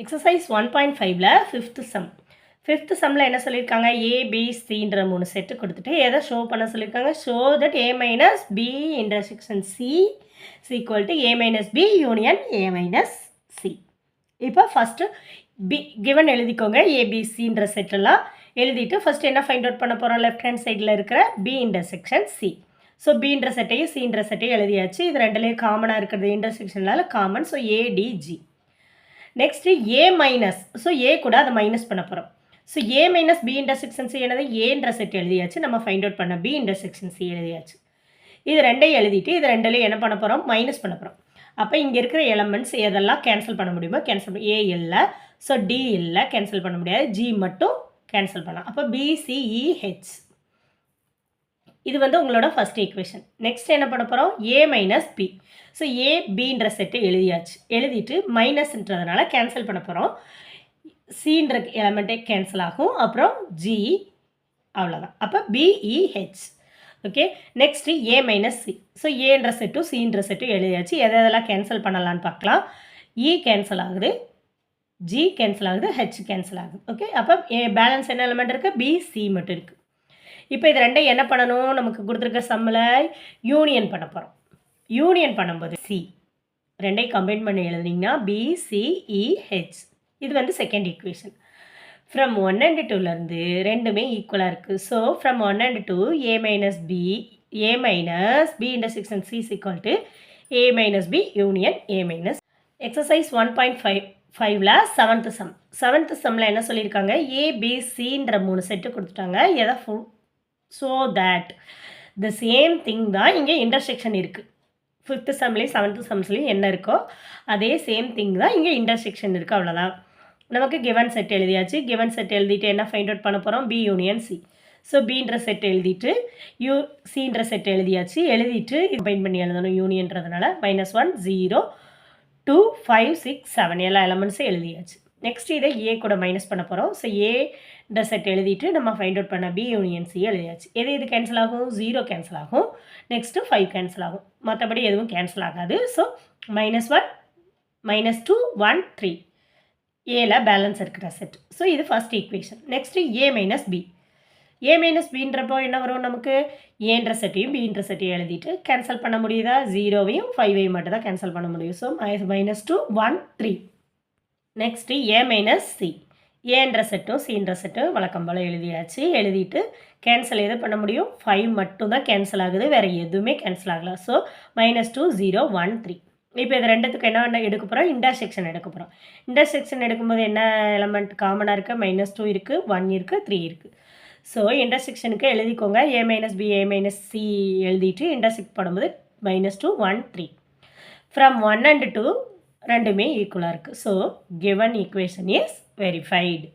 Exercise 1.5ல fifth sum. Fifth சம்மில் என்ன சொல்லியிருக்காங்க, ஏபிசின்ற 3 செட்டு கொடுத்துட்டு எதை ஷோ பண்ண சொல்லியிருக்காங்க, show that A minus B intersection C is equal to A minus B union A minus C. இப்போ ஃபஸ்ட்டு பி கிவன் எழுதிக்கோங்க. ஏபிசின்ற செட்டெல்லாம் எழுதிட்டு ஃபஸ்ட்டு என்ன ஃபைண்ட் அவுட் பண்ண போகிறோம், லெஃப்ட் ஹேண்ட் சைடில் இருக்கிற பி இன்டர்செக்ஷன் சி. ஸோ பின்ற செட்டையும் சின்ற செட்டையும் எழுதியாச்சு. இது ரெண்டுலேயும் காமனாக இருக்கிறது இன்டர்செக்ஷனால் காமன். So ADG. நெக்ஸ்ட்டு ஏ மைனஸ், ஸோ ஏ கூட அதை மைனஸ் பண்ண போகிறோம். ஸோ ஏ மைனஸ் பி இன்டர்செக்ஷன் சி என்னது, ஏன்ற செட் எழுதியாச்சு. நம்ம ஃபைண்ட் அவுட் பண்ண பி இன்டர்செக்ஷன் சி எழுதியாச்சு. இது ரெண்டையும் எழுதிட்டு இது ரெண்டுலேயும் என்ன பண்ண போகிறோம், மைனஸ் பண்ண போகிறோம். அப்போ இங்கே இருக்கிற எலமெண்ட்ஸ் எதெல்லாம் கேன்சல் பண்ண முடியுமோ கேன்சல் பண்ண. ஏ இல்லை, ஸோ டி இல்லை, கேன்சல் பண்ண முடியாது. ஜி மட்டும் கேன்சல் பண்ணலாம். அப்போ பிசிஇஹெச். இது வந்து உங்களோட ஃபஸ்ட் ஈக்குவேஷன். நெக்ஸ்ட் என்ன பண்ண போகிறோம், ஏ மைனஸ் பி. ஸோ ஏ பின்ற செட்டு எழுதியாச்சு. எழுதிட்டு மைனஸ்ன்றதுனால கேன்சல் பண்ண போகிறோம். சின்ற எலமெண்ட்டே கேன்சல் ஆகும். அப்புறம் ஜி, அவ்வளோதான். அப்போ பிஇஹெச். ஓகே. நெக்ஸ்ட்டு ஏ மைனஸ் சி. ஸோ ஏன்ற செட்டும் சின்ற செட்டும் எழுதியாச்சு. எதெல்லாம் கேன்சல் பண்ணலான்னு பார்க்கலாம். இ கேன்சல் ஆகுது, ஜி கேன்சல் ஆகுது, ஹெச் கேன்சல் ஆகுது. ஓகே. அப்போ பேலன்ஸ் என்ன எலமெண்ட் இருக்குது, பி சி மட்டும் இருக்குது. இப்போ இது ரெண்டையும் என்ன பண்ணணும், நமக்கு கொடுத்துருக்க சம்மில் யூனியன் பண்ண போகிறோம். யூனியன் பண்ணும்போது சி ரெண்டையும் கம்பைன் பண்ணி எழுதிங்கன்னா பிசிஇஹெச். இது வந்து செகண்ட் ஈக்குவேஷன். ஃப்ரம் 1 and 2லேருந்து ரெண்டுமே ஈக்குவலாக இருக்குது. So from 1 and 2 A minus B intersection C is equal to A minus B union A minus. Exercise 1.5ல செவன்த்து சம். செவன்த்து சம்மில் என்ன சொல்லியிருக்காங்க, ஏபிசின்ற 3 செட்டு கொடுத்துட்டாங்க. எதை so that the same thing தான் இங்கே இன்டர்செக்ஷன் இருக்குது. ஃபிஃப்த்து சம்லேயும் செவன்த்து சம்ஸ்லேயும் என்ன இருக்கோ அதே சேம் திங் தான் இங்கே இன்டர்செக்ஷன் இருக்குது, அவ்வளோதான். நமக்கு கிவன் செட் எழுதியாச்சு. கிவன் செட் எழுதிட்டு என்ன ஃபைண்ட் அவுட் பண்ண போகிறோம், பி யூனியன் சி. ஸோ பின்ற செட் எழுதிட்டு சின்ற செட் எழுதியாச்சு. எழுதிட்டு கம்பைன் பண்ணி எழுதணும் யூனியன்றதுனால. -1 0 2 5 6 7 எல்லா எலமெண்ட்ஸும் எழுதியாச்சு. நெக்ஸ்ட் இதை ஏ கூட மைனஸ் பண்ண போகிறோம். ஸோ ஏன்ற செட் எழுதிட்டு நம்ம ஃபைண்ட் அவுட் பண்ண பி யூனியன் சி எழுதியாச்சு. இது கேன்சல் ஆகும், 0 கேன்சல் ஆகும். நெக்ஸ்ட்டு 5 கேன்சல் ஆகும். மற்றபடி எதுவும் கேன்சல் ஆகாது. ஸோ -1 -2 1 3 ஏல பேலன்ஸ் இருக்கிற செட். ஸோ இது ஃபஸ்ட் ஈக்குவேஷன். நெக்ஸ்ட்டு ஏ மைனஸ் பி. ஏ மைனஸ் பின்றப்போ என்ன வரும், நமக்கு ஏன்ற செட்டையும் பின்ற செட்டையும் எழுதிட்டு கேன்சல் பண்ண முடியுதா, 0வையும் 5வையும் மட்டும் தான் கேன்சல் பண்ண முடியும். ஸோ -2 1 3. நெக்ஸ்ட்டு ஏ மைனஸ் சி. ஏன்ற செட்டும் சின்ற செட்டும் வழக்கம் போல் எழுதியாச்சு. எழுதிட்டு கேன்சல் எது பண்ண முடியும், 5 மட்டும் தான் கேன்சல் ஆகுது, வேறு எதுவுமே கேன்சல் ஆகலை. ஸோ -2 0 1 3. இப்போ இது ரெண்டுத்துக்கு என்ன எடுக்க போகிறோம், இன்டர்செக்ஷன் எடுக்க போகிறோம். இன்டர்செக்ஷன் எடுக்கும்போது என்ன எலமெண்ட் காமனாக இருக்குது, -2 இருக்குது, 1 இருக்குது, 3 இருக்குது. ஸோ இன்டர்செக்ஷனுக்கு எழுதிக்கோங்க. ஏ minus B A minus C எழுதிட்டு இன்டர்செக்ட் பண்ணும்போது -2 1 3. ஃப்ரம் 1 and 2 ரெண்டுமே ஈக்குவலாக இருக்குது. So given equation is verified.